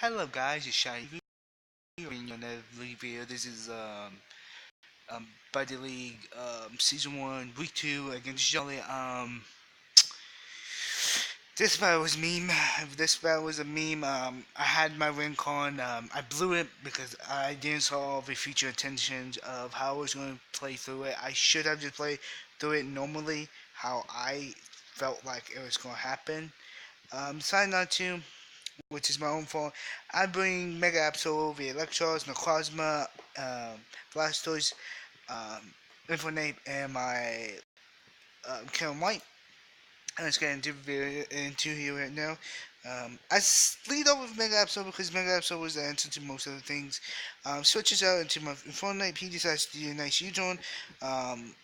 Hello guys, it's Shiny bringing you another video. This is Buddy League Season 1, Week 2 against Jolly. This battle was meme. This battle was a meme. I had my ring on. I blew it because I didn't saw the future intentions of how I was going to play through it. I should have just played through it normally, how I felt like it was going to happen. Decided not to, which is my own fault. I bring Mega Absol, the Electros, Necrozma, Blastoise, Infernape, and my Karen White. And let's get into here right now. I lead off with Mega Absol because Mega Absol was the answer to most of the things. Switches out into my Infernape. He decides to do a nice U-turn. Um,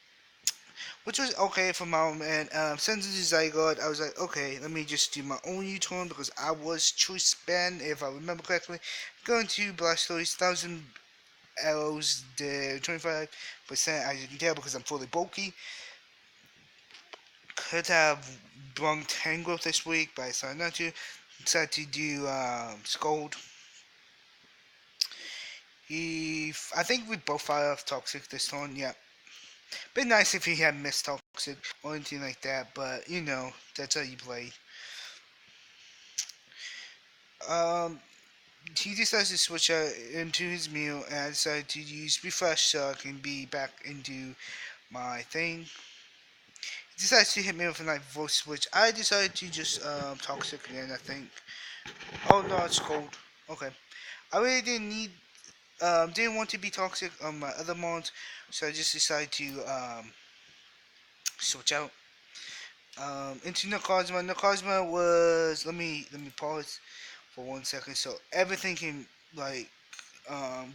which was okay for my own end. Since it's Zygarde, I was like, okay, let me just do my own U-turn because I was choice banned, if I remember correctly. Going to Blastoise, 1000 arrows, the 25%, as you can tell, because I'm fully bulky. Could have brung Tangrowth this week, but I decided not to. Decided to do Scold. I think we both fired off Toxic this turn, yeah. Been nice if he had missed Toxic or anything like that, but you know, that's how you play. Um, he decides to switch out into his meal, and I decided to use refresh so I can be back into my thing. He decides to hit me with a night voice switch. I decided to just toxic again. I think. Oh no, it's cold. Okay. I really didn't want to be toxic on my other mods, so I just decided to switch out. Into Necrozma. Necrozma was let me pause for 1 second so everything can like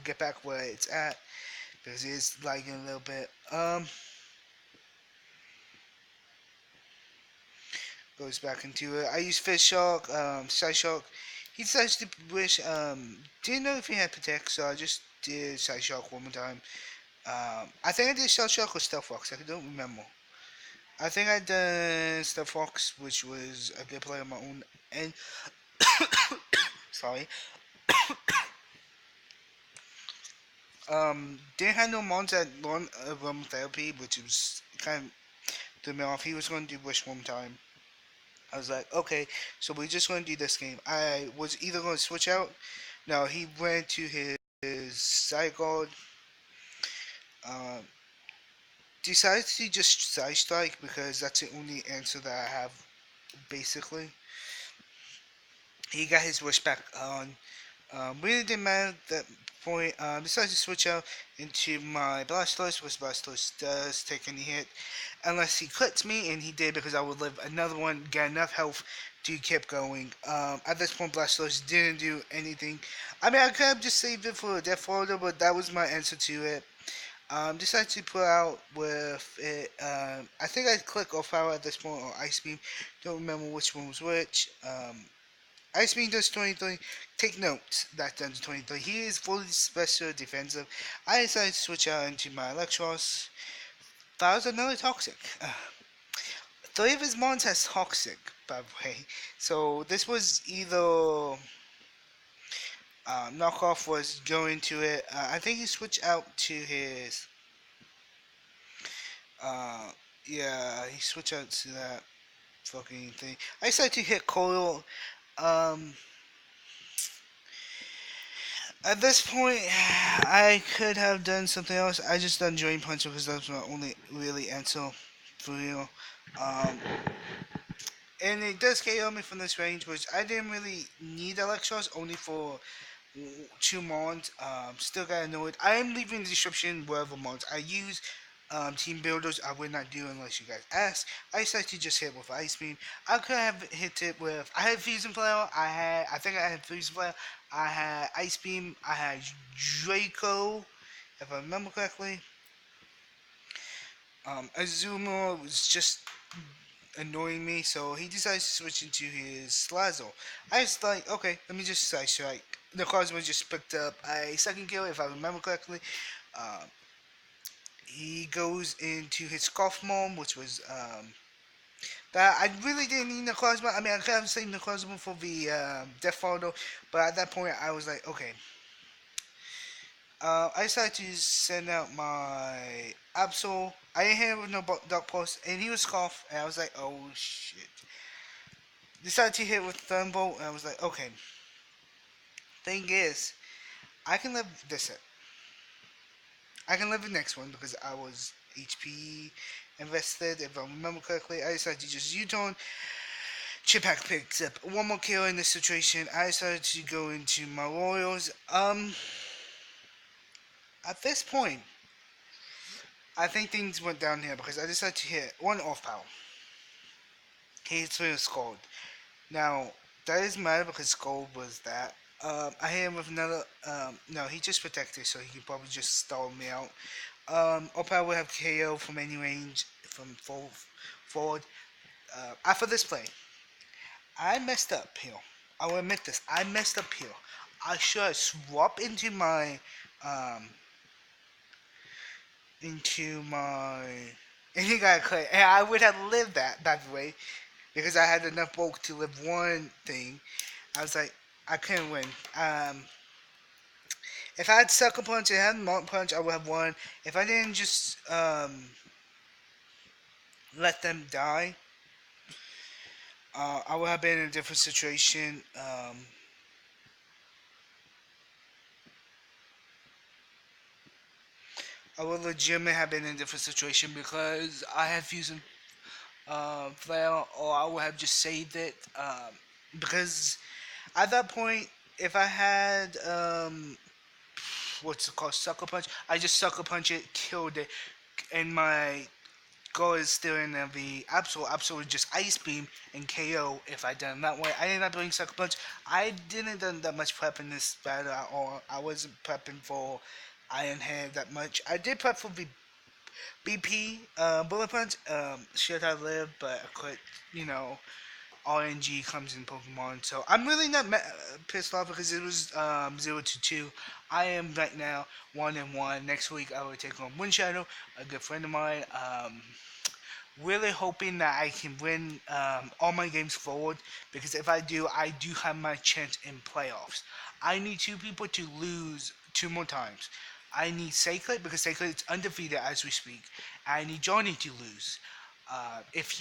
get back where it's at because it's lagging a little bit. Goes back into it. I use Fish Shark, Side Shark. He decides to wish didn't know if he had Protect, so I just did Side Shark one more time. I think I did Side Shark or Stealth Fox, I don't remember. I think I did Stealth Fox, which was a good play on my own and sorry. Didn't have no mons that learn therapy, which was kind of threw me off. He was going to do wish one time. I was like, okay, so we're just going to do this game. I was either going to switch out. No, he went to his side guard. Uh, decided to just side strike because that's the only answer that I have, basically. He got his wish back on. Really didn't matter at that point. Decided to switch out into my Blastoise, which Blastoise does take any hit. Unless he clips me, and he did because I would live another one, get enough health to keep going. At this point, Blastoise didn't do anything. I mean, I could have just saved it for a death order, but that was my answer to it. Decided to put out with it. I think I click off power at this point or Ice Beam. Don't remember which one was which. Ice Beam does 23. Take note that does 23. He is fully special defensive. I decided to switch out into my Electros. That was another Toxic. Three of his mons has Toxic, by the way. So this was either knockoff was going to it. I think he switched out to his. Uh, yeah, he switched out to that fucking thing. I decided to hit Coil. Um, at this point, I could have done something else. I just done Drain Punch because that was my only really answer for real. Um, and it does KO me from this range, which I didn't really need Electros, only for 2 mons. Still got annoyed. I am leaving the description wherever mons I use. Team builders I would not do unless you guys ask. I decided to just hit with Ice Beam. I could have hit it with. I had Fusion Flower. I think I had Fusion Flower. I had Ice Beam. I had Draco, if I remember correctly. Azuma was just annoying me, so he decides to switch into his Slazzle. I was like, okay, let me just side strike. The Cosmo just picked up a second kill, if I remember correctly. Um, he goes into his Scoff Mom, which was that I really didn't need Necrozma. I mean, I could have saved Necrozma for the Death Photo, but at that point, I was like, okay. I decided to send out my Absol. I didn't hit him with no Dark Pulse, and he was Scoff, and I was like, oh shit. Decided to hit with Thunderbolt, and I was like, okay. Thing is, I can live this up. I can live the next one because I was HP invested. If I remember correctly, I decided to just U-turn. Chip picks up one more kill in this situation. I decided to go into my Royals. At this point, I think things went down here because I decided to hit one off power. He hits me with Scald. Now, that is matter because Scald was that. I hit him with another. No, he just protected, so he could probably just stall me out. Off power would have KO from any range from forward. After this play, I messed up here. I will admit this. I messed up here. I should swap um into my and he got cut. And I would have lived that way because I had enough bulk to live one thing. I was like, I couldn't win. If I had sucker punch and had mark punch, I would have won. If I didn't just let them die, I would have been in a different situation. I would legitimately have been in a different situation because I had fusion flail, or I would have just saved it. Because at that point, if I had what's it called, sucker punch, I just sucker punch it, killed it, and my goal is still in the absolute just ice beam and KO if I done that way. I ended up doing sucker punch. I didn't done that much prep in this battle at all. I wasn't prepping for Iron Head that much. I did prep for the BP bullet punch. Should I live, but I could, you know, RNG comes in Pokemon. So I'm really not pissed off because it was 0-2. I am right now 1-1. Next week I will take on Windshadow, a good friend of mine. Really hoping that I can win all my games forward because if I do, I do have my chance in playoffs. I need two people to lose two more times. I need Sacred because Sacred is undefeated as we speak. I need Johnny to lose. If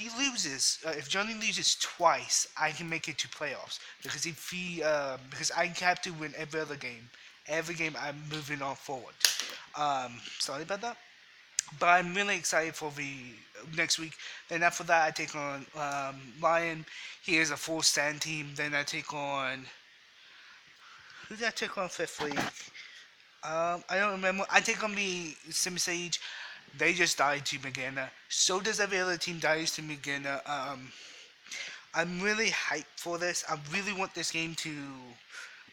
Johnny loses twice, I can make it to playoffs because I have to win every other game. Every game I'm moving on forward. Sorry about that. But I'm really excited for the next week. Then after that, I take on Lion. He is a full stand team. Then I take on who did I take on fifth week? I don't remember. I take on the Simisage. They just died to Magana. So does every other team dies to Magana. I'm really hyped for this. I really want this game to.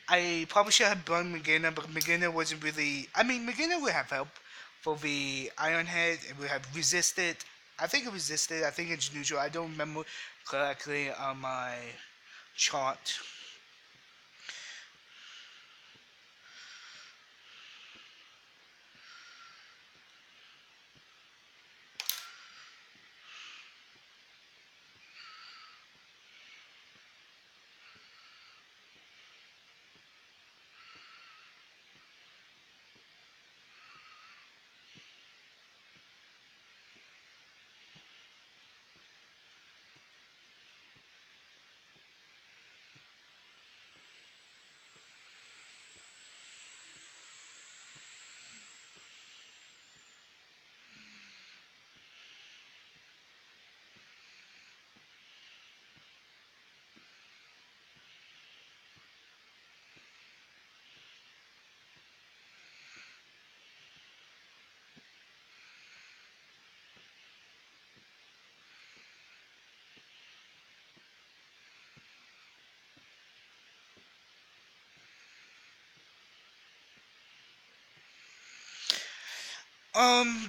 I probably should have burned Magana, but Magana wasn't really. I mean, Magana would have helped for the Iron Head. It would have resisted. I think it resisted. I think it's neutral. I don't remember correctly on my chart.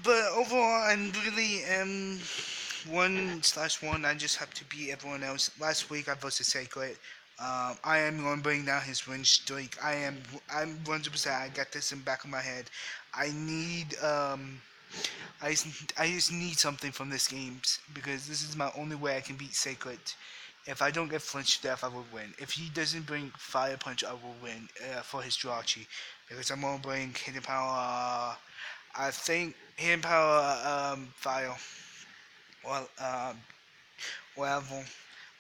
But overall, I'm really 1/1. I just have to beat everyone else. Last week I versus Sacred. I am going to bring down his win streak. I'm 100%. I got this in the back of my head. I need I just need something from this game because this is my only way I can beat Sacred. If I don't get Flinch to death, I will win. If he doesn't bring Fire Punch, I will win for his Jirachi. Because I'm gonna bring Hidden Power. I think Hidden Power Fire. Well, whatever.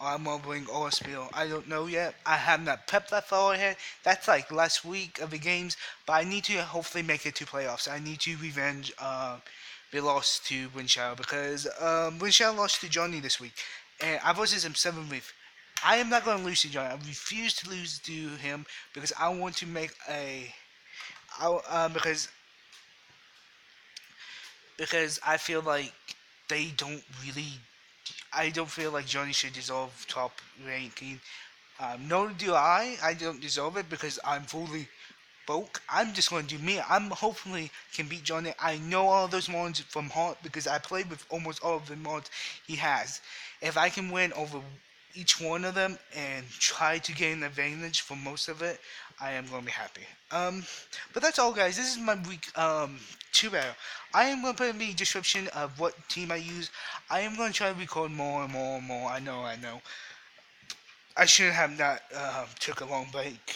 I'm gonna bring Spiel. I don't know yet. I have not prepped that far ahead. That's like last week of the games, but I need to hopefully make it to playoffs. I need to revenge the loss to Winshadow because Winshadow lost to Johnny this week, and I versus him 7 weeks. I am not gonna lose to Johnny. I refuse to lose to him because I want to make a. Because I feel like they don't really. I don't feel like Johnny should deserve top ranking. Nor do I. I don't deserve it because I'm fully broke. I'm just going to do me. I'm hopefully can beat Johnny. I know all those mods from heart because I played with almost all of the mods he has. If I can win over each one of them and try to gain an advantage for most of it, I am going to be happy. But that's all, guys. This is my week 2 battle. I am going to put in the description of what team I use. I am going to try to record more and more and more. I know, I know. I should have not took a long break.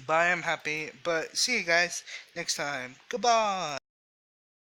But I am happy. But see you guys next time. Goodbye.